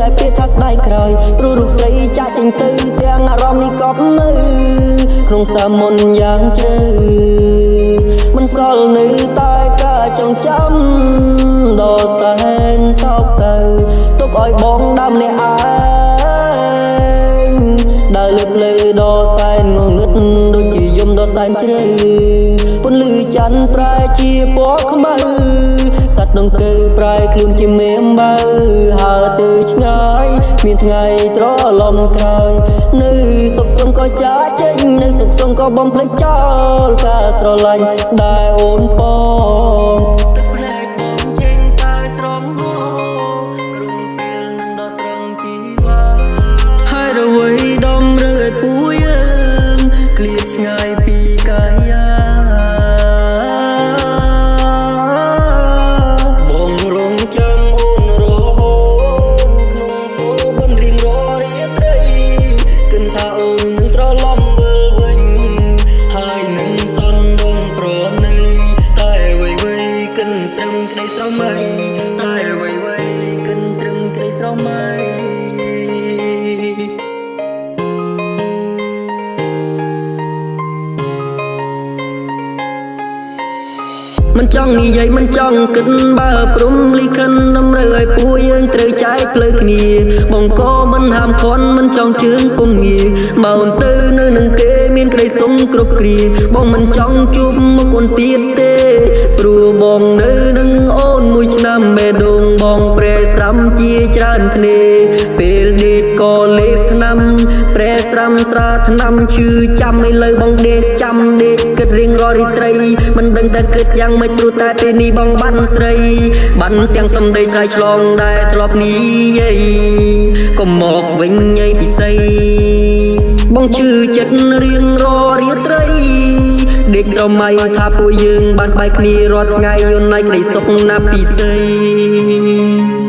តែពាក្យថាស្ដាយក្រោយព្រោះរូបស្រីចាក់ចេញទៅទាំងអារម្មណ៍នេះក៏នៅក្នុងសាមុនយ៉ាងជ្រៅមិនសល់នៅតែការចងចាំដ៏សែនសោកសៅទុកឲ្យបងដើមអ្នកឯងដើរលើផ្លូវដ៏សែនងងឹតដូចជាយំដ៏សែនជ្រៅពន្លឺច័ន្ទប្រែជាពណ៌ខ្មៅសត្វដង្កូវប្រែខ្លួនជាមេអំបៅហើរទៅឆ្ងាយមានថ្ងៃត្រឡប់ក្រោយនៅសុខសង្ឃក៏ចាចេញនៅសុខសង្ឃក៏បំភ្លេចចោលការស្រឡាញ់ដែលអូនបងទឹកភ្នែកបងចេញតែស្រងហូរក្រុមពេលនឹងដល់ស្រងជីវ៉ាហើយរវៃដំរើឲ្យពូយើងឃ្លាតឆ្ងាយពីកាយាបងរងចាំអូនរហូតក្នុងសូបិនរៀងរាល់រាត្រីគិនថាអូននឹងត្រឡប់វិលវិញហើយនឹងសន្ទងប្រណីតែវៃគិនត្រឹមក្តីស្រមៃតែវៃគិនត្រឹមក្តីស្រមៃមិនចង់និយាយមិនចង់គិតបើព្រំលីខិនតម្រូវឲ្យពួកយើងត្រូវចែកផ្លូវគ្នាបងក៏មិនហាមឃាត់មិនចង់ជើងពុំងាបើអូនទៅនៅនឹងគេមានក្តីសុំគ្រប់គ្រាបងមិនចង់ជួបមុខអូនទៀតទេព្រោះបងនៅនឹងអូនមួយឆ្នាំបេះដូងបងប្រែស្រាំជាច្រើនគ្នាពេលដេកក៏លេបថ្នាំប្រែស្រាំស្រាថ្នាំឈឺចាំឥឡូវបងដេកចាំដេកគិតរៀងរាល់រាត្រីមិនដឹងតែគិតយ៉ាងមិនព្រោះតែពេលនេះបងបានស្រីបានទាំងសំដីស្រ័យឆ្លងដែលធ្លាប់និយាយកុំមកវិញញ៉ៃពិសីបងជឿចិត្តរៀងរាល់រាត្រីដេកស្រមៃថាពួកយើងបានបែកគ្នារាល់ថ្ងៃយន់ណៃក្តីសុខណាស់ពិសី